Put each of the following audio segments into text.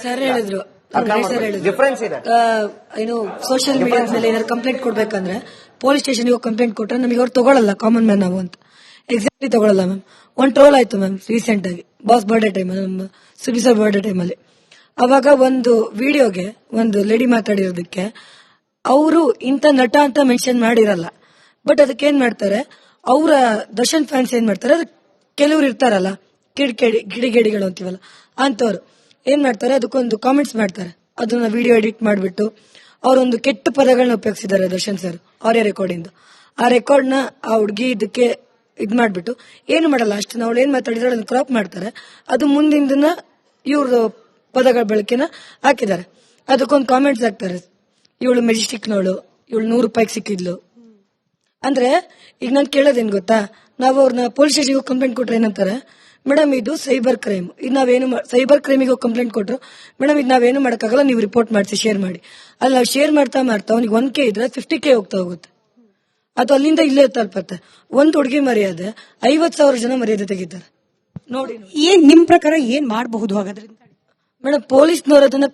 Sir ಹೇಳಿದ್ರು difference ಇದೆ. ಏನು ಸೋಷಿಯಲ್ ಮೀಡಿಯಾ ಮೇಲೆ ಏನಾದ್ರು ಕಂಪ್ಲೇಂಟ್ ಕೊಡ್ಬೇಕಂದ್ರೆ ಪೊಲೀಸ್ ಸ್ಟೇಷನ್ಗೆ ಹೋಗಿ ಕಂಪ್ಲೇಂಟ್ ಕೊಟ್ರೆ ನಮಗೆ ಅವ್ರು ತಗೊಳ್ಳಲ್ಲ, ಕಾಮನ್ ಮ್ಯಾನ್ ನಾವು ಅಂತ ಎಕ್ಸಾಕ್ಟ್ಲಿ ತಗೊಳ್ಳಲ್ಲ ಮ್ಯಾಮ್. ಒಂದು ಟ್ರೋಲ್ ಆಯ್ತು ಮ್ಯಾಮ್ ರೀಸೆಂಟ್ ಆಗಿ ಬಾಸ್ ಬರ್ಡೇ ಟೈಮ್, ನಮ್ಮ ಸುಬಿಸರ್ ಬರ್ಡೇ ಟೈಮಲ್ಲಿ. ಅವಾಗ ಒಂದು ವಿಡಿಯೋಗೆ ಒಂದು ಲೇಡಿ ಮಾತಾಡಿರೋದಕ್ಕೆ ಅವರು ಇಂಥ ನಟ ಅಂತ ಮೆನ್ಷನ್ ಮಾಡಿರಲ್ಲ, ಬಟ್ ಅದಕ್ಕೆ ಏನ್ ಮಾಡ್ತಾರೆ ಅವರ ದರ್ಶನ್ ಫ್ಯಾನ್ಸ್ ಏನ್ ಮಾಡ್ತಾರೆ, ಅದು ಕೆಲವ್ರು ಇರ್ತಾರಲ್ಲ ಕಿಡಿಗೇಡಿಗಳು ಅಂತೀವಲ್ಲ ಅಂತವ್ರು ಏನ್ ಮಾಡ್ತಾರೆ, ಅದಕ್ಕೊಂದು ಕಾಮೆಂಟ್ಸ್ ಮಾಡ್ತಾರೆ. ಅದನ್ನ ವಿಡಿಯೋ ಎಡಿಟ್ ಮಾಡಿಬಿಟ್ಟು ಅವರೊಂದು ಕೆಟ್ಟ ಪದಗಳನ್ನ ಉಪಯೋಗಿಸಿದ್ದಾರೆ ದರ್ಶನ್ ಸರ್ ಆಡಿಯೋ ರೆಕಾರ್ಡಿಂದ. ಆ ರೆಕಾರ್ಡ್ನ ಆ ಹುಡುಗಿ ಇದಕ್ಕೆ ಇದ್ ಮಾಡ್ಬಿಟ್ಟು ಏನು ಮಾಡಲ್ಲ, ಅಷ್ಟನ್ನ ಅವಳು ಏನ್ ಮಾತಾಡಿದ್ರೆ ಅದನ್ನ ಕ್ರಾಪ್ ಮಾಡ್ತಾರೆ. ಅದು ಮುಂದಿನ ಇವ್ರ ಪದಗಳ ಬಳಕೆನ ಹಾಕಿದ್ದಾರೆ. ಅದಕ್ಕೊಂದು ಕಾಮೆಂಟ್ಸ್ ಹಾಕ್ತಾರೆ, ಇವಳು ಮೆಜೆಸ್ಟಿಕ್ನವಳು, ಇವಳು 100 ರೂಪಾಯಿಗೆ ಸಿಕ್ಕಿದ್ಲು ಅಂದ್ರೆ. ಈಗ ನಾನು ಕೇಳೋದೇನ್ ಗೊತ್ತಾ, ನಾವು ಅವ್ರನ್ನ ಪೊಲೀಸ್ ಸ್ಟೇಷನ್ಗೆ ಕಂಪ್ಲೇಂಟ್ ಕೊಟ್ರೆ ಏನಂತಾರೆ, ಮೇಡಮ್ ಇದು ಸೈಬರ್ ಕ್ರೈಮ್, ಇದು ನಾವೇನು ಸೈಬರ್ ಕ್ರೈಮಿಗೆ ಕಂಪ್ಲೇಂಟ್ ಕೊಟ್ರು ಮೇಡಮ್ ಇದು ನಾವೇನು ಮಾಡಕ್ಕಾಗಲ್ಲ, ನೀವು ರಿಪೋರ್ಟ್ ಮಾಡಿಸಿ ಶೇರ್ ಮಾಡಿ. ಅಲ್ಲಿ ನಾವು ಶೇರ್ ಮಾಡ್ತಾ ಅವ್ನಿಗೆ 1K ಇದ್ರೆ 50K ಹೋಗುತ್ತೆ. ಅದು ಅಲ್ಲಿಂದ ಇಲ್ಲೇ ತಲುಪತ್ತೆ. ಒಂದು ಹುಡುಗಿ ಮರ್ಯಾದೆ 50,000 ಜನ ಮರ್ಯಾದೆ ತೆಗಿತಾರೆ ನೋಡಿ. ಏನ್ ನಿಮ್ ಪ್ರಕಾರ ಏನ್ ಮಾಡಬಹುದು ಹಾಗಾದ್ರೆ ಮೇಡಮ್? ಪೊಲೀಸ್ನವರು ಅದನ್ನ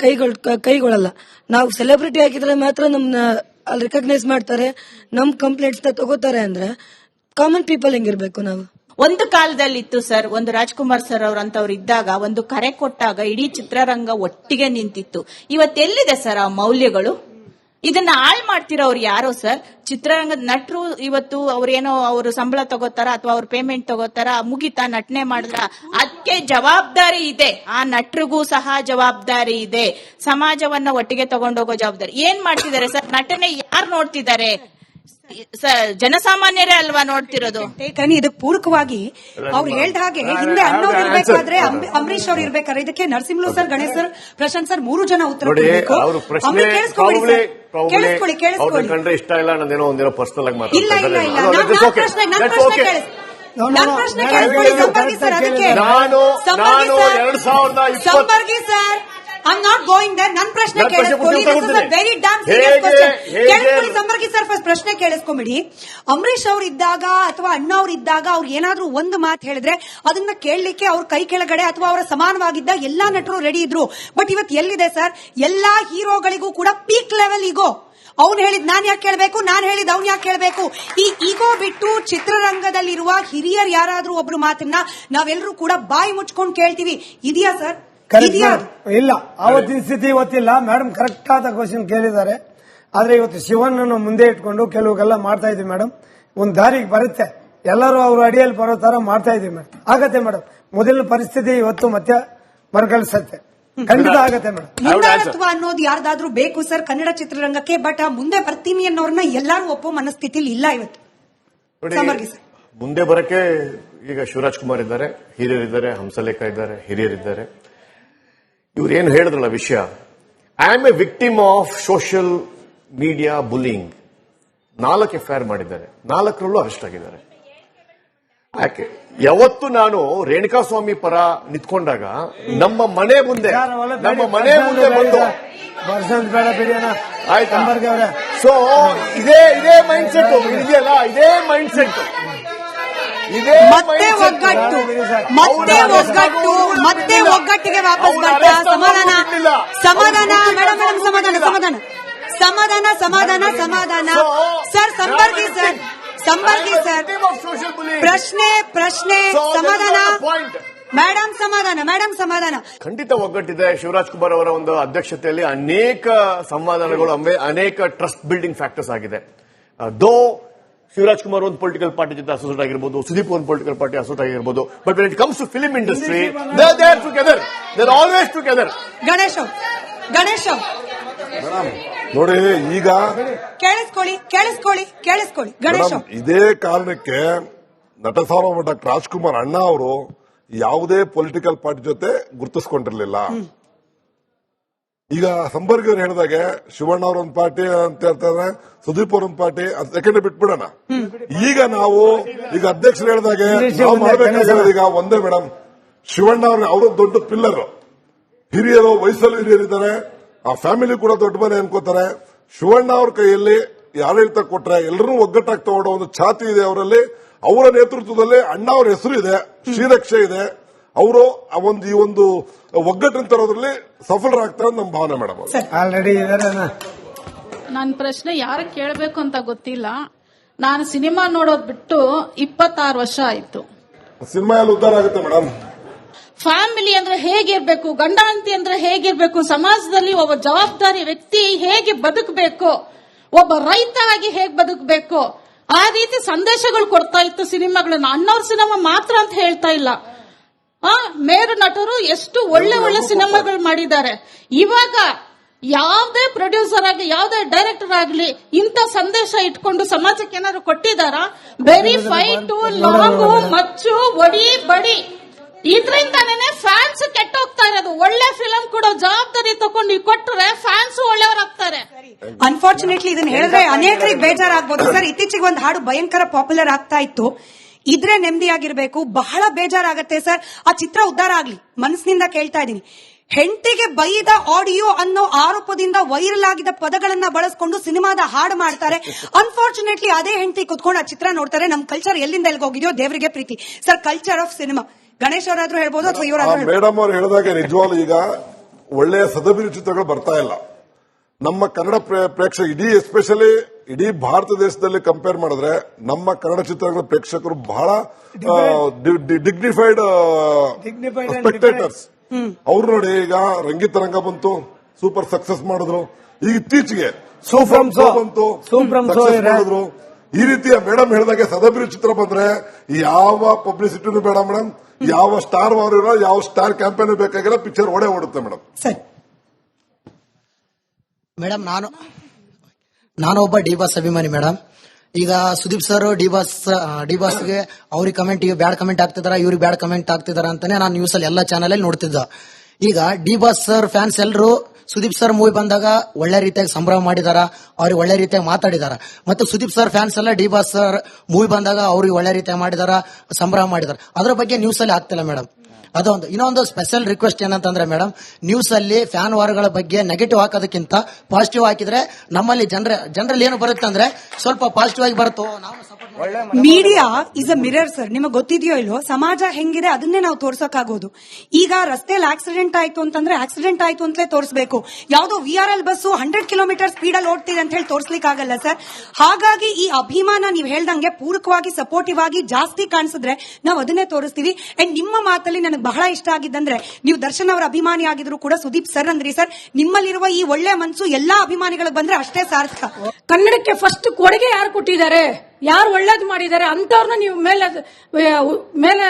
ಕೈಗೊಳ್ಳಲ್ಲ. ನಾವು ಸೆಲೆಬ್ರಿಟಿ ಆಗಿದ್ರೆ ಮಾತ್ರ ನಮ್ನ ಅಲ್ಲಿ ರೆಕಗ್ನೈಸ್ ಮಾಡ್ತಾರೆ, ನಮ್ ಕಂಪ್ಲೇಂಟ್ಸ್ ತಗೋತಾರೆ. ಅಂದ್ರೆ ಕಾಮನ್ ಪೀಪಲ್ ಹೆಂಗಿರ್ಬೇಕು ನಾವು? ಒಂದು ಕಾಲದಲ್ಲಿತ್ತು ಸರ್, ಒಂದು ರಾಜ್ಕುಮಾರ್ ಸರ್ ಅವರಂತವ್ರು ಇದ್ದಾಗ ಒಂದು ಕರೆ ಕೊಟ್ಟಾಗ ಇಡೀ ಚಿತ್ರರಂಗ ಒಟ್ಟಿಗೆ ನಿಂತಿತ್ತು. ಇವತ್ತೆಲ್ಲಿದೆ ಸರ್ ಆ ಮೌಲ್ಯಗಳು? ಇದನ್ನ ಹಾಳು ಮಾಡ್ತಿರೋರು ಯಾರೋ ಸರ್? ಚಿತ್ರರಂಗದ ನಟರು ಇವತ್ತು ಅವ್ರೇನೋ ಅವರು ಸಂಬಳ ತಗೋತಾರ ಅಥವಾ ಅವ್ರ ಪೇಮೆಂಟ್ ತಗೋತಾರ, ಮುಗಿತಾ ನಟನೆ ಮಾಡಿದ್ರ? ಅದಕ್ಕೆ ಜವಾಬ್ದಾರಿ ಇದೆ, ಆ ನಟರಿಗೂ ಸಹ ಜವಾಬ್ದಾರಿ ಇದೆ, ಸಮಾಜವನ್ನ ಒಟ್ಟಿಗೆ ತಗೊಂಡೋಗೋ ಜವಾಬ್ದಾರಿ. ಏನ್ ಮಾಡ್ತಿದ್ದಾರೆ ಸರ್? ನಟನೆ ಯಾರು ನೋಡ್ತಿದ್ದಾರೆ? ಜನಸಾಮಾನ್ಯರೇ ಅಲ್ವಾ ನೋಡ್ತಿರೋದು? ಇದಕ್ಕೆ ಪೂರಕವಾಗಿ ಅವ್ರು ಹೇಳ್ದ ಹಾಗೆ ಹಿಂದೆ ಅನ್ನೋರು ಇರ್ಬೇಕಾದ್ರೆ ಅಂಬರೀಶ್ ಅವ್ರು ಇರ್ಬೇಕಾದ್ರೆ ಇದಕ್ಕೆ Narasimhalu sir, Ganesh sir, Prashanth sir 3 ಜನ ಉತ್ತರ ಕಂಡ್ರೆ ಇಷ್ಟ ಇಲ್ಲ ನಂದೇನೋ ಒಂದೇನೋ ಪರ್ಸನಲ್ ಆಗಿ ಇಲ್ಲ ಇಲ್ಲ ಇಲ್ಲ ನನ್ನ ಪ್ರಶ್ನೆ ಕೇಳಿಸ್ಕೊಳ್ಳಿ ಸಂಪರ್ಗಿ ಸರ್. ಅದಕ್ಕೆ ಸಂಪರ್ಗಿ sir, I'm not going there. ನನ್ನ ಪ್ರಶ್ನೆ ಕೇಳಿಸ್ಕೊಳ್ಳಿ. This is a very damn serious question. ಕೇಳಿಸ್ಕೊಳ್ಳಿ ಸಂಪರ್ಗಿ ಸರ್, ಫಸ್ಟ್ ಪ್ರಶ್ನೆ ಕೇಳಿಸ್ಕೊಂಬಿಡಿ. ಅಂಬರೀಶ್ ಅವ್ರು ಇದ್ದಾಗ ಅಥವಾ ಅಣ್ಣ ಅವ್ರು ಇದ್ದಾಗ ಅವ್ರು ಏನಾದ್ರೂ ಒಂದು ಮಾತು ಹೇಳಿದ್ರೆ ಅದನ್ನ ಕೇಳಲಿಕ್ಕೆ ಅವ್ರ ಕೈ ಕೆಳಗಡೆ ಅಥವಾ ಅವರ ಸಮಾನವಾಗಿದ್ದ ಎಲ್ಲಾ ನಟರು ರೆಡಿ ಇದ್ರು. ಬಟ್ ಇವತ್ತು ಎಲ್ಲಿದೆ ಸರ್? ಎಲ್ಲಾ ಹೀರೋಗಳಿಗೂ ಕೂಡ ಪೀಕ್ ಲೆವೆಲ್ ಈಗೋ. ಅವ್ನು ಹೇಳಿದ್ ನಾನ್ ಯಾಕೆ ಕೇಳಬೇಕು, ನಾನ್ ಹೇಳಿದ್ ಅವ್ನು ಯಾಕೆ ಕೇಳಬೇಕು? ಈ ಈಗೋ ಬಿಟ್ಟು ಚಿತ್ರರಂಗದಲ್ಲಿರುವ ಹಿರಿಯರ್ ಯಾರಾದ್ರೂ ಒಬ್ರು ಮಾತನ್ನ ನಾವೆಲ್ಲರೂ ಕೂಡ ಬಾಯಿ ಮುಚ್ಕೊಂಡು ಕೇಳ್ತೀವಿ. ಇದೆಯಾ ಸರ್? ಇಲ್ಲ, ಅವತ್ತಿನ ಸ್ಥಿತಿ ಇವತ್ತಿಲ್ಲ. ಮೇಡಮ್ ಕರೆಕ್ಟ್ ಆದ ಕ್ವಶನ್ ಕೇಳಿದ್ದಾರೆ. ಆದ್ರೆ ಇವತ್ತು ಶಿವಣ್ಣನ್ನು ಮುಂದೆ ಇಟ್ಕೊಂಡು ಕೆಲವೆಲ್ಲ ಮಾಡ್ತಾ ಇದೀವಿ ಮೇಡಮ್. ಒಂದ್ ದಾರಿಗೆ ಬರುತ್ತೆ, ಎಲ್ಲರೂ ಅವ್ರ ಅಡಿಯಲ್ಲಿ ಬರೋ ತರ ಮಾಡ್ತಾ ಇದೀವಿ ಮೇಡಮ್. ಆಗತ್ತೆ ಮೇಡಮ್. ಮೊದಲಿನ ಪರಿಸ್ಥಿತಿ ಇವತ್ತು ಮತ್ತೆ ಮರುಕಳಿಸುತ್ತೆ, ಖಂಡಿತ ಆಗತ್ತೆ ಮೇಡಮ್. ಮುಂದಾಳತ್ವ ಅನ್ನೋದು ಯಾರ್ದಾದ್ರೂ ಬೇಕು ಸರ್ ಕನ್ನಡ ಚಿತ್ರರಂಗಕ್ಕೆ. ಬಟ್ ಮುಂದೆ ಬರ್ತೀನಿ ಅನ್ನೋರ್ನ ಎಲ್ಲರೂ ಒಪ್ಪೋ ಮನಸ್ಥಿತಿಲಿ ಇಲ್ಲ ಇವತ್ತು. ಮುಂದೆ ಬರಕ್ಕೆ ಈಗ ಶಿವರಾಜ್ ಕುಮಾರ್ ಇದ್ದಾರೆ, ಹಿರಿಯರಿದ್ದಾರೆ, ಹಂಸಲೇಖ ಇದ್ದಾರೆ, ಹಿರಿಯರಿದ್ದಾರೆ. ಇವ್ರು ಏನು ಹೇಳಿದ್ರಲ್ಲ ವಿಷಯ, I am A victim of social media bullying. 4 FIR ಮಾಡಿದ್ದಾರೆ, 4ರಲ್ಲೂ ಅರೆಸ್ಟ್ ಆಗಿದ್ದಾರೆ. ಯಾಕೆ? ಯಾವತ್ತು ನಾನು ರೇಣುಕಾಸ್ವಾಮಿ ಪರ ನಿಂತ್ಕೊಂಡಾಗ ನಮ್ಮ ಮನೆ ಮುಂದೆ ಬಂದು ಆಯ್ತಾ, ಸೊ ಇದೇ ಮೈಂಡ್ ಸೆಟ್ ಇದೆಯಲ್ಲ, ಇದೇ ಮೈಂಡ್ ಸೆಟ್, ಮತ್ತೆ ಒಗ್ಗಟ್ಟಿಗೆ ವಾಪಸ್ ಬರ್ತಾ ಸಮಾಧಾನ ಸರ್. ಸಂಪರ್ಗಿ ಸರ್ ಪ್ರಶ್ನೆ ಸಮಾಧಾನ ಮೇಡಮ್ ಸಮಾಧಾನ. ಖಂಡಿತ ಒಗ್ಗಟ್ಟಿದೆ. ಶಿವರಾಜ್ ಕುಮಾರ್ ಅವರ ಒಂದು ಅಧ್ಯಕ್ಷತೆಯಲ್ಲಿ ಅನೇಕ ಸಂವಾದಗಳು, ಅನೇಕ ಟ್ರಸ್ಟ್ ಬಿಲ್ಡಿಂಗ್ ಫ್ಯಾಕ್ಟರ್ಸ್ ಆಗಿದೆ. ದೋ ಶಿವರಾಜ್ ಕುಮಾರ್ ಒಂದು ಪೊಲಿಟಿಕಲ್ ಪಾರ್ಟಿ ಜೊತೆ ಅಸೋಸಿಯೇಟ್ ಆಗಿರ್ಬೋದು, ಸುದೀಪ್ ಒಂದು ಪೊಲಿಟಿಕಲ್ ಪಾರ್ಟಿ ಅಸೋಸಿಯೇಟ್ ಆಗಿರ್ಬೋದು, but when it comes to film industry they are together, they are always together. Ganesh ನೋಡಿ, ಈಗ ಕೇಳಿಸ್ಕೊಳ್ಳಿ ಗಣೇಶ್, ಇದೇ ಕಾರಣಕ್ಕೆ ನಟ ಸಾರ್ವಭೌಮ ಡಾಕ್ಟರ್ ರಾಜ್ಕುಮಾರ್ ಅಣ್ಣ ಅವರು ಯಾವುದೇ ಪೊಲಿಟಿಕಲ್ ಪಾರ್ಟಿ ಜೊತೆ ಗುರುತಿಸ್ಕೊಂಡಿರ್ಲಿಲ್ಲ. ಈಗ ಸಂಪರ್ಗಿ ಅವ್ರು ಹೇಳಿದಾಗೆ ಶಿವಣ್ಣ ಅವ್ರೊಂದು ಪಾರ್ಟಿ ಅಂತ ಹೇಳ್ತಾರೆ, ಸುದೀಪ್ ಅವ್ರೊಂದು ಪಾರ್ಟಿ, ಸೆಕೆಂಡ್ ಬಿಟ್ಬಿಡೋಣ. ಈಗ ನಾವು ಅಧ್ಯಕ್ಷರು ಹೇಳಿದಾಗೆ ನಾವು ಮಾಡಬೇಕಾಗಿರೋದು ಈಗ ಒಂದೇ ಮೇಡಮ್, ಶಿವಣ್ಣ ಅವರು ದೊಡ್ಡ ಪಿಲ್ಲರ್, ಹಿರಿಯರು, ವಯಸ್ಸಲ್ಲಿ ಹಿರಿಯರಿದ್ದಾರೆ, ಆ ಫ್ಯಾಮಿಲಿ ಕೂಡ ದೊಡ್ಡ ಮನೆ ಅನ್ಕೋತಾರೆ. ಶಿವಣ್ಣ ಅವ್ರ ಕೈಯಲ್ಲಿ ಆಡಳಿತ ಕೊಟ್ರೆ ಎಲ್ಲರೂ ಒಗ್ಗಟ್ಟಾಗಿ ತಗೊಂಡ ಒಂದು ಛಾತಿ ಇದೆ ಅವರಲ್ಲಿ. ಅವರ ನೇತೃತ್ವದಲ್ಲಿ ಅಣ್ಣ ಅವ್ರ ಹೆಸರು ಇದೆ, ಶ್ರೀರಕ್ಷೆ ಇದೆ. ಅವರು ಈ ಒಂದು ಒಗ್ಗಟ್ಟಿನ ತರೋದ್ರಲ್ಲಿ ಸಫಲರಾಗ್ತಾರೆ ನಮ್ಮ ಭಾವನೆ ಮೇಡಮ್. ಆಲ್ರೆಡಿ ಇದಾರೆ. ನನ್ನ ಪ್ರಶ್ನೆ ಯಾರು ಕೇಳಬೇಕು ಅಂತ ಗೊತ್ತಿಲ್ಲ. ನಾನು ಸಿನಿಮಾ ನೋಡೋದ್ ಬಿಟ್ಟು 26 ವರ್ಷ ಆಯ್ತು. ಸಿನಿಮಾ ಎಲ್ಲ ಉದ್ಧಾರ ಆಗುತ್ತೆ ಮೇಡಮ್. ಫ್ಯಾಮಿಲಿ ಅಂದ್ರೆ ಹೇಗಿರ್ಬೇಕು, ಗಂಡ ಹೆಂಡತಿ ಅಂದ್ರೆ ಹೇಗಿರ್ಬೇಕು, ಸಮಾಜದಲ್ಲಿ ಒಬ್ಬ ಜವಾಬ್ದಾರಿ ವ್ಯಕ್ತಿ ಹೇಗೆ ಬದುಕಬೇಕು, ಒಬ್ಬ ರೈತ ಆಗಿ ಹೇಗೆ ಬದುಕಬೇಕು, ಆ ರೀತಿ ಸಂದೇಶಗಳು ಕೊಡ್ತಾ ಇತ್ತು ಸಿನಿಮಾಗಳನ್ನ. ಅಣ್ಣವ್ರ ಸಿನಿಮಾ ಮಾತ್ರ ಅಂತ ಹೇಳ್ತಾ ಇಲ್ಲ, ಮೇರು ನಟರು ಎಷ್ಟು ಒಳ್ಳೆ ಒಳ್ಳೆ ಸಿನಿಮಾಗಳು ಮಾಡಿದ್ದಾರೆ. ಇವಾಗ ಯಾವುದೇ ಪ್ರೊಡ್ಯೂಸರ್ ಆಗಲಿ ಯಾವುದೇ ಡೈರೆಕ್ಟರ್ ಆಗಲಿ ಇಂಥ ಸಂದೇಶ ಇಟ್ಕೊಂಡು ಸಮಾಜಕ್ಕೆ ಏನಾದ್ರು ಕೊಟ್ಟಿದಾರ? ವೆರಿ ಫೈಟ್, ಲಾಂಗು, ಮಚ್ಚು, ಒಡಿ ಬಡಿ, ಇದ್ರಿಂದಾನೇ ಫ್ಯಾನ್ಸ್ ಕೆಟ್ಟ ಹೋಗ್ತಾ ಇರೋದು. ಒಳ್ಳೆ ಫಿಲಂ ಕೊಡೋ ಜವಾಬ್ದಾರಿ ತಗೊಂಡು ಕೊಟ್ಟರೆ ಫ್ಯಾನ್ಸ್ ಒಳ್ಳೆಯವರಾಗ್ತಾರೆ. ಅನ್ಫಾರ್ಚುನೇಟ್ಲಿ ಇದನ್ನ ಹೇಳಿದ್ರೆ ಅನೇಕರಿಗೆ ಬೇಜಾರಾಗಬಹುದು ಸರ್. ಇತ್ತೀಚೆಗೆ ಒಂದು ಹಾಡು ಭಯಂಕರ ಪಾಪ್ಯುಲರ್ ಆಗ್ತಾ ಇತ್ತು, ಇದ್ರೆ ನೆಮ್ಮದಿಯಾಗಿರ್ಬೇಕು. ಬಹಳ ಬೇಜಾರಾಗತ್ತೆ ಸರ್. ಆ ಚಿತ್ರ ಉದ್ಧಾರ ಆಗ್ಲಿ, ಮನಸ್ಸಿನಿಂದ ಕೇಳ್ತಾ ಇದೀನಿ. ಹೆಂಡತಿಗೆ ಬೈದ ಆಡಿಯೋ ಅನ್ನೋ ಆರೋಪದಿಂದ ವೈರಲ್ ಆಗಿದ್ದ ಪದಗಳನ್ನ ಬಳಸ್ಕೊಂಡು ಸಿನಿಮಾದ ಹಾಡು ಮಾಡ್ತಾರೆ. ಅನ್ಫಾರ್ಚುನೇಟ್ಲಿ ಅದೇ ಹೆಂಡತಿ ಕುತ್ಕೊಂಡು ಆ ಚಿತ್ರ ನೋಡ್ತಾರೆ. ನಮ್ ಕಲ್ಚರ್ ಎಲ್ಲಿಂದ ಎಲ್ಲಿಗೆ ಹೋಗಿದೆಯೋ ದೇವರಿಗೆ ಪ್ರೀತಿ sir. Culture of cinema Ganesh ಅವರಾದ್ರೂ ಹೇಳ್ಬೋದು ಅಥವಾ ಇವರಾದ್ರೂ. ಮೇಡಮ್ ಅವ್ರು ಹೇಳಿದಾಗ ನಿಜವಾಗ್ಲೂ ಈಗ ಒಳ್ಳೆಯ ಸದಭಿರುಚಿ ಚಿತ್ರಗಳು ಬರ್ತಾ ಇಲ್ಲ. ನಮ್ಮ ಕನ್ನಡ ಪ್ರೇಕ್ಷಕ ಎಸ್ಪೆಷಲಿ ಇಡೀ ಭಾರತ ದೇಶದಲ್ಲಿ ಕಂಪೇರ್ ಮಾಡಿದ್ರೆ ನಮ್ಮ ಕನ್ನಡ ಚಿತ್ರಗಳ ಪ್ರೇಕ್ಷಕರು ಬಹಳ ಡಿಗ್ನಿಫೈಡ್ ಸ್ಪೆಕ್ಟೇಟರ್ಸ್. ಅವ್ರು ನೋಡಿ, ಈಗ ರಂಗಿತರಂಗ ಬಂತು, ಸೂಪರ್ ಸಕ್ಸಸ್ ಮಾಡಿದ್ರು. ಈಗ ಇತ್ತೀಚೆಗೆ ಸೂಪರ್ ಬಂತು, ಸಕ್ಸಸ್ ಮಾಡಿದ್ರು. ಈ ರೀತಿಯ ಮೇಡಮ್ ಹೇಳಿದಾಗೆ ಸದಭಿರುಚಿ ಚಿತ್ರ ಬಂದ್ರೆ ಯಾವ ಪಬ್ಲಿಸಿಟಿನೂ ಬೇಡ ಮೇಡಮ್, ಯಾವ ಸ್ಟಾರ್ ವಾರ್ ಯಾವ ಸ್ಟಾರ್ ಕ್ಯಾಂಪೇನ್ ಬೇಕಾಗಿಲ್ಲ, ಪಿಕ್ಚರ್ ಓಡುತ್ತೆ ಮೇಡಮ್. ಮೇಡಮ್ ನಾನು ಒಬ್ಬ ಡಿ ಬಾಸ್ ಅಭಿಮಾನಿ ಮೇಡಮ್. ಈಗ ಸುದೀಪ್ ಸರ್ ಡಿ ಬಾಸ್ಗೆ ಅವ್ರಿಗೆ ಕಮೆಂಟ್ ಬ್ಯಾಡ್ ಕಮೆಂಟ್ ಆಗ್ತಿದಾರ, ಇವ್ರಿಗೆ ಬ್ಯಾಡ್ ಕಮೆಂಟ್ ಆಗ್ತಿದಾರ ಅಂತಾನೆ ನಾನು ನ್ಯೂಸ್ ಅಲ್ಲಿ ಎಲ್ಲಾ ಚಾನಲ್ ಅಲ್ಲಿ ನೋಡ್ತಿದ್ದ. ಈಗ ಡಿ ಬಾಸ್ ಸರ್ ಫ್ಯಾನ್ಸ್ ಎಲ್ಲರೂ ಸುದೀಪ್ ಸರ್ ಮೂವಿ ಬಂದಾಗ ಒಳ್ಳೆ ರೀತಿಯಾಗಿ ಸಂಭ್ರಮ ಮಾಡಿದಾರ, ಅವ್ರಿಗೆ ಒಳ್ಳೆ ರೀತಿಯಾಗಿ ಮಾತಾಡಿದಾರ. ಮತ್ತು ಸುದೀಪ್ ಸರ್ ಫ್ಯಾನ್ಸ್ ಎಲ್ಲ ಡಿ ಬಾಸ್ ಸರ್ ಮೂವಿ ಬಂದಾಗ ಅವ್ರಿಗೆ ಒಳ್ಳೆ ರೀತಿಯಾಗಿ ಮಾಡಿದಾರ, ಸಂಭ್ರಮ ಮಾಡಿದಾರ. ಅದ್ರ ಬಗ್ಗೆ ನ್ಯೂಸ್ ಅಲ್ಲಿ ಆಗ್ತಿಲ್ಲ ಮೇಡಮ್. ಅದೊಂದು. ಇನ್ನೊಂದು ಸ್ಪೆಷಲ್ ರಿಕ್ವೆಸ್ಟ್ ಏನಂತಂದ್ರೆ ಮೇಡಮ್, ನ್ಯೂಸ್ ಅಲ್ಲಿ ಫ್ಯಾನ್ ವಾರ್ಗಳ ಬಗ್ಗೆ ನೆಗೆಟಿವ್ ಹಾಕೋದಕ್ಕಿಂತ ಪಾಸಿಟಿವ್ ಹಾಕಿದ್ರೆ ನಮ್ಮಲ್ಲಿ ಜನರಲ್ಲಿ ಏನು ಬರುತ್ತೆ ಅಂದ್ರೆ ಸ್ವಲ್ಪ ಪಾಸಿಟಿವ್ ಆಗಿ ಬರುತ್ತೋ. Media is a mirror sir. ನಿಮಗೆ ಗೊತ್ತಿದೆಯೋ ಇಲ್ವೋ, ಸಮಾಜ ಹೆಂಗಿದೆ ಅದನ್ನೇ ನಾವು ತೋರ್ಸಕ್ಕಾಗೋದು. ಈಗ ರಸ್ತೆಯಲ್ಲಿ ಆಕ್ಸಿಡೆಂಟ್ ಆಯ್ತು ಅಂತಂದ್ರೆ ಆಕ್ಸಿಡೆಂಟ್ ಆಯ್ತು ಅಂತಲೇ ತೋರಿಸಬೇಕು. ಯಾವುದೋ VRL ಬಸ್ಸು 100 ಕಿಲೋಮೀಟರ್ ಸ್ಪೀಡ್ ಅಲ್ಲಿ ಓಡ್ತಿದೆ ಅಂತ ಹೇಳಿ ತೋರಿಸ್ಲಿಕ್ಕೆ ಆಗಲ್ಲ ಸರ್. ಹಾಗಾಗಿ ಈ ಅಭಿಮಾನ ನೀವು ಹೇಳ್ದಂಗೆ ಪೂರಕವಾಗಿ ಸಪೋರ್ಟಿವ್ ಆಗಿ ಜಾಸ್ತಿ ಕಾಣಿಸಿದ್ರೆ ನಾವು ಅದನ್ನೇ ತೋರಿಸ್ತೀವಿ. ಅಂಡ್ ನಿಮ್ಮ ಮಾತಲ್ಲಿ ನನಗೆ ಬಹಳ ಇಷ್ಟ ಆಗಿದ್ದಂದ್ರೆ, ನೀವು ದರ್ಶನ್ ಅವರ ಅಭಿಮಾನಿ ಆಗಿದ್ರು ಕೂಡ ಸುದೀಪ್ ಸರ್ ಅಂದ್ರಿ ಸರ್. ನಿಮ್ಮಲ್ಲಿರುವ ಈ ಒಳ್ಳೆ ಮನಸ್ಸು ಎಲ್ಲಾ ಅಭಿಮಾನಿಗಳಿಗೆ ಬಂದ್ರೆ ಅಷ್ಟೇ ಸಾರ್ಥಕ. ಕನ್ನಡಕ್ಕೆ ಫಸ್ಟ್ ಕೊಡುಗೆ ಯಾರು ಕೊಟ್ಟಿದ್ದಾರೆ, ಯಾರು ಒಳ್ಳೇದು ಮಾಡಿದ್ದಾರೆ ಅಂತವ್ರನ್ನ ನೀವು ಮೇಲೆ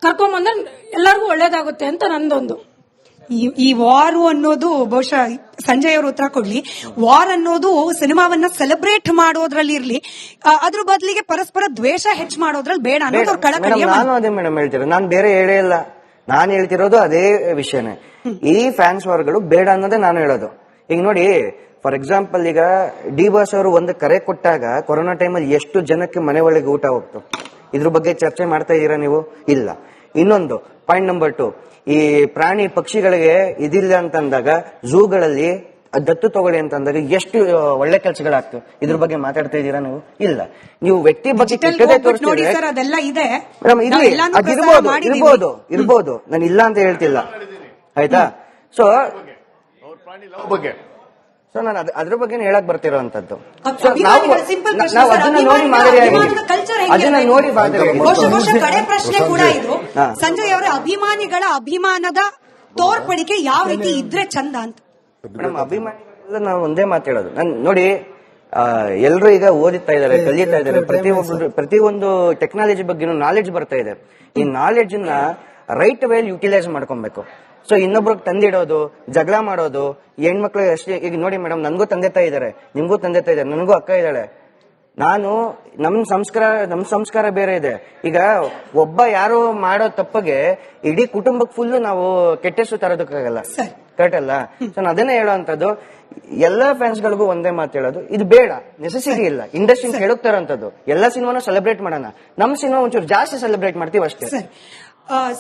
ಕರ್ಕೊಂಬಂದ್ರೆ ಎಲ್ಲರಿಗೂ ಒಳ್ಳೇದಾಗುತ್ತೆ ಅಂತ ನಂದೊಂದು. ಈ ವಾರ್ ಅನ್ನೋದು ಬಹುಶಃ ಸಂಜಯ್ ಅವರು ಉತ್ತರ ಕೊಡ್ಲಿ. ವಾರ್ ಅನ್ನೋದು ಸಿನಿಮಾವನ್ನ ಸೆಲೆಬ್ರೇಟ್ ಮಾಡೋದ್ರಲ್ಲಿ ಇರ್ಲಿ, ಅದ್ರ ಬದಲಿಗೆ ಪರಸ್ಪರ ದ್ವೇಷ ಹೆಚ್ಚು ಮಾಡೋದ್ರಲ್ಲಿ ಬೇಡ ಅನ್ನೋದು ಅವ್ರ ಕಳಕಳಿಯ. ನಾನು ಅದೇ ಮೇಡಮ್ ಹೇಳ್ತಿರೋದು, ನಾನು ಬೇರೆ ಹೇಳೇ ಇಲ್ಲ. ನಾನು ಹೇಳ್ತಿರೋದು ಅದೇ ವಿಷಯನೇ. ಈ ಫ್ಯಾನ್ಸ್ ವಾರ್ಗಳು ಬೇಡ ಅನ್ನೋದೇ ನಾನು ಹೇಳೋದು. ಈಗ ನೋಡಿ, ಫಾರ್ ಎಕ್ಸಾಂಪಲ್, ಈಗ ಡಿ ಬಾಸ್ ಅವರು ಒಂದು ಕರೆ ಕೊಟ್ಟಾಗ ಕೊರೋನಾ ಟೈಮಲ್ಲಿ ಎಷ್ಟು ಜನಕ್ಕೆ ಮನೆ ಒಳಗೆ ಊಟ ಹೋಗ್ತು, ಇದ್ರ ಬಗ್ಗೆ ಚರ್ಚೆ ಮಾಡ್ತಾ ಇದ್ದೀರಾ ನೀವು? ಇಲ್ಲ. ಇನ್ನೊಂದು ಪಾಯಿಂಟ್ ನಂಬರ್ 2, ಈ ಪ್ರಾಣಿ ಪಕ್ಷಿಗಳಿಗೆ ಇದಿಲ್ಲ ಅಂತಂದಾಗ ಝೂಗಳಲ್ಲಿ ದತ್ತು ತಗೊಳ್ಳಿ ಅಂತಂದಾಗ ಎಷ್ಟು ಒಳ್ಳೆ ಕೆಲಸಗಳಾಗ್ತವೆ, ಇದ್ರ ಬಗ್ಗೆ ಮಾತಾಡ್ತಾ ಇದ್ದೀರಾ ನೀವು? ಇಲ್ಲ. ನೀವು ವ್ಯಕ್ತಿ ಬಗ್ಗೆ ಕೆಟ್ಟದೇ ತೋರಿಸ್ತೀರಿ. ಅದೆಲ್ಲ ಇದೆ ಇರ್ಬೋದು, ನಾನು ಇಲ್ಲ ಅಂತ ಹೇಳ್ತಿಲ್ಲ, ಆಯ್ತಾ? ಸೊ ನಾನು ಅದ್ರ ಬಗ್ಗೆ ಹೇಳಕ್ ಬರ್ತಿರೋಂಥದ್ದು. ನಾವು ಅದನ್ನ ನೋಡಿ ಕಡೆ ಪ್ರಶ್ನೆ ಕೂಡ ಇದು. ಸಂಜಯ್ ಅವರ ಅಭಿಮಾನಿಗಳ ಅಭಿಮಾನದ ತೋರ್ಪಡಿಕೆ ಯಾವ ರೀತಿ ಇದ್ರೆ ಚಂದ ಅಂತ. ಮೇಡಮ್, ಅಭಿಮಾನಿಗಳೆಲ್ಲ ನಾವು ಒಂದೇ ಮಾತಾಡೋದು. ನೋಡಿ, ಎಲ್ಲರೂ ಈಗ ಓದುತ್ತಾ ಇದಾರೆ, ಕಲಿಯುತ್ತಾ ಇದಾರೆ. ಪ್ರತಿಯೊಂದು ಟೆಕ್ನಾಲಜಿ ಬಗ್ಗೆ ನಾಲೆಡ್ಜ್ ಬರ್ತಾ ಇದೆ. ಈ ನಾಲೆಡ್ಜ್ ನ ರೈಟ್ ವೇಲ್ ಯುಟಿಲೈಸ್ ಮಾಡ್ಕೊಬೇಕು. ಸೊ ಇನ್ನೊಬ್ರಿಗೆ ತಂದಿಡೋದು, ಜಗಳ ಮಾಡೋದು, ಹೆಣ್ಮಕ್ಳು ಅಷ್ಟೇ. ಈಗ ನೋಡಿ ಮೇಡಮ್, ನನ್ಗೂ ತಂದೆ ತಾಯಿ ಇದಾರೆ, ನಿಮ್ಗೂ ತಂದೆ ತಾಯಿ ಇದಾರೆ, ನನಗೂ ಅಕ್ಕ ಇದ್ದಾಳೆ. ನಮ್ ಸಂಸ್ಕಾರ ಬೇರೆ ಇದೆ. ಈಗ ಒಬ್ಬ ಯಾರೋ ಮಾಡೋ ತಪ್ಪಗೆ ಇಡೀ ಕುಟುಂಬಕ್ಕೆ ಫುಲ್ ನಾವು ಕೆಟ್ಟ ಹೆಸರು ತರೋದಕ್ಕಾಗಲ್ಲ, ಕರೆಕ್ಟ್ ಅಲ್ಲ? ಸೊ ನಾನು ಅದನ್ನೇ ಹೇಳೋಂಥದ್ದು, ಎಲ್ಲಾ ಫ್ಯಾನ್ಸ್ ಗಳಿಗೂ ಒಂದೇ ಮಾತು ಹೇಳೋದು, ಇದು ಬೇಡ, ನೆಸೆಸಿಟಿ ಇಲ್ಲ. ಇಂಡಸ್ಟ್ರಿ ಹೇಳುತ್ತಾರಂತದ್ದು ಎಲ್ಲಾ ಸಿನಿಮಾನು ಸೆಲೆಬ್ರೇಟ್ ಮಾಡೋಣ, ನಮ್ ಸಿನಿಮಾ ಒಂಚೂರು ಜಾಸ್ತಿ ಸೆಲೆಬ್ರೇಟ್ ಮಾಡ್ತೀವಿ ಅಷ್ಟೇ.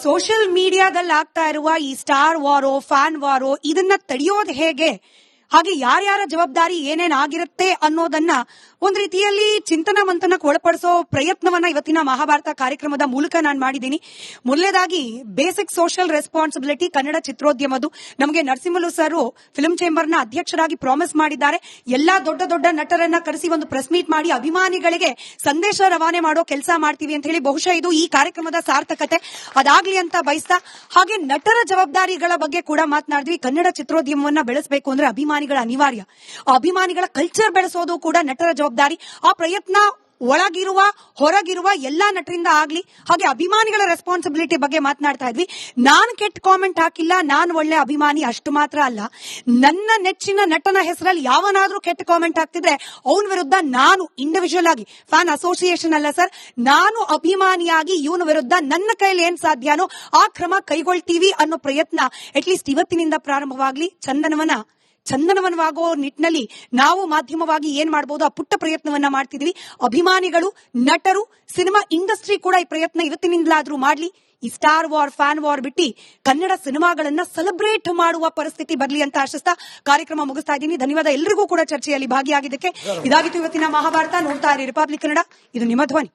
ಸೋಷಿಯಲ್ ಮೀಡಿಯಾದಲ್ಲಿ ಆಗ್ತಾ ಇರುವ ಈ ಸ್ಟಾರ್ ವಾರೋ ಫ್ಯಾನ್ ವಾರೋ ಇದನ್ನ ತಡೆಯೋದು ಹೇಗೆ, ಹಾಗೆ ಯಾರ್ಯಾರ ಜವಾಬ್ದಾರಿ ಏನೇನಾಗಿರುತ್ತೆ ಅನ್ನೋದನ್ನ ಒಂದ್ ರೀತಿಯಲ್ಲಿ ಚಿಂತನ ಮಂಥನಕ್ಕೆ ಒಳಪಡಿಸೋ ಪ್ರಯತ್ನವನ್ನ ಇವತ್ತಿನ ಮಹಾಭಾರತ ಕಾರ್ಯಕ್ರಮದ ಮೂಲಕ ನಾನು ಮಾಡಿದ್ದೀನಿ. ಮೊದಲನೇದಾಗಿ ಬೇಸಿಕ್ ಸೋಷಿಯಲ್ ರೆಸ್ಪಾನ್ಸಿಬಿಲಿಟಿ ಕನ್ನಡ ಚಿತ್ರೋದ್ಯಮದ್ದು. ನಮಗೆ ನರಸಿಂಹಲು ಸರ್ ಫಿಲ್ಮ್ ಚೇಂಬರ್ ನ ಅಧ್ಯಕ್ಷರಾಗಿ ಪ್ರಾಮಿಸ್ ಮಾಡಿದ್ದಾರೆ. ಎಲ್ಲಾ ದೊಡ್ಡ ದೊಡ್ಡ ನಟರನ್ನ ಕರೆಸಿ ಒಂದು ಪ್ರೆಸ್ ಮೀಟ್ ಮಾಡಿ ಅಭಿಮಾನಿಗಳಿಗೆ ಸಂದೇಶ ರವಾನೆ ಮಾಡೋ ಕೆಲಸ ಮಾಡ್ತೀವಿ ಅಂತ ಹೇಳಿ, ಬಹುಶಃ ಇದು ಈ ಕಾರ್ಯಕ್ರಮದ ಸಾರ್ಥಕತೆ ಅದಾಗ್ಲಿ ಅಂತ ಬಯಸ್ತಾ, ಹಾಗೆ ನಟರ ಜವಾಬ್ದಾರಿಗಳ ಬಗ್ಗೆ ಕೂಡ ಮಾತನಾಡಿದ್ವಿ. ಕನ್ನಡ ಚಿತ್ರೋದ್ಯಮವನ್ನ ಬೆಳೆಸಬೇಕು ಅಂದ್ರೆ ಅಭಿಮಾನಿಗಳ ಅನಿವಾರ್ಯ. ಆ ಅಭಿಮಾನಿಗಳ ಕಲ್ಚರ್ ಬೆಳೆಸೋದು ಕೂಡ ನಟರ ಜವಾಬ್ದಾರಿ. ಆ ಪ್ರಯತ್ನ ಒಳಗಿರುವ ಹೊರಗಿರುವ ಎಲ್ಲಾ ನಟರಿಂದ ಆಗ್ಲಿ. ಹಾಗೆ ಅಭಿಮಾನಿಗಳ ರೆಸ್ಪಾನ್ಸಿಬಿಲಿಟಿ ಬಗ್ಗೆ ಮಾತನಾಡ್ತಾ ಇದ್ವಿ. ನಾನು ಕೆಟ್ಟ ಕಾಮೆಂಟ್ ಹಾಕಿಲ್ಲ, ನಾನು ಒಳ್ಳೆ ಅಭಿಮಾನಿ ಅಷ್ಟು ಮಾತ್ರ ಅಲ್ಲ, ನನ್ನ ನೆಚ್ಚಿನ ನಟನ ಹೆಸರಲ್ಲಿ ಯಾವನಾದ್ರೂ ಕೆಟ್ಟ ಕಾಮೆಂಟ್ ಹಾಕ್ತಿದ್ರೆ ಅವನ ವಿರುದ್ಧ ನಾನು ಇಂಡಿವಿಜುವಲ್ ಆಗಿ, ಫ್ಯಾನ್ ಅಸೋಸಿಯೇಷನ್ ಅಲ್ಲ ಸರ್, ನಾನು ಅಭಿಮಾನಿಯಾಗಿ ಇವನ ವಿರುದ್ಧ ನನ್ನ ಕೈಯಲ್ಲಿ ಏನ್ ಸಾಧ್ಯನೋ ಆ ಕ್ರಮ ಕೈಗೊಳ್ತೀವಿ ಅನ್ನೋ ಪ್ರಯತ್ನ ಅಟ್ಲೀಸ್ಟ್ ಇವತ್ತಿನಿಂದ ಪ್ರಾರಂಭವಾಗ್ಲಿ. ಚಂದನವನವಾಗೋ ನಿಟ್ಟಿನಲ್ಲಿ ನಾವು ಮಾಧ್ಯಮವಾಗಿ ಏನ್ ಮಾಡಬಹುದು ಆ ಪುಟ್ಟ ಪ್ರಯತ್ನವನ್ನ ಮಾಡ್ತಿದ್ವಿ. ಅಭಿಮಾನಿಗಳು, ನಟರು, ಸಿನಿಮಾ ಇಂಡಸ್ಟ್ರಿ ಕೂಡ ಈ ಪ್ರಯತ್ನ ಇವತ್ತಿನಿಂದಲಾದ್ರೂ ಮಾಡ್ಲಿ. ಈ ಸ್ಟಾರ್ ವಾರ್, ಫ್ಯಾನ್ ವಾರ್ ಬಿಟ್ಟು ಕನ್ನಡ ಸಿನಿಮಾಗಳನ್ನ ಸೆಲೆಬ್ರೇಟ್ ಮಾಡುವ ಪರಿಸ್ಥಿತಿ ಬರ್ಲಿ ಅಂತ ಆಶಿಸ್ತಾ ಕಾರ್ಯಕ್ರಮ ಮುಗಿಸ್ತಾ ಇದ್ದೀನಿ. ಧನ್ಯವಾದ ಎಲ್ಲರಿಗೂ ಕೂಡ ಚರ್ಚೆಯಲ್ಲಿ ಭಾಗಿಯಾಗಿದ್ದಕ್ಕೆ. ಇದಾಗಿತ್ತು ಇವತ್ತಿನ ಮಹಾಭಾರತ. ನೋಡ್ತಾ ಇರಿ ರಿಪಬ್ಲಿಕ್ ಕನ್ನಡ, ಇದು ನಿಮ್ಮ ಧ್ವನಿ.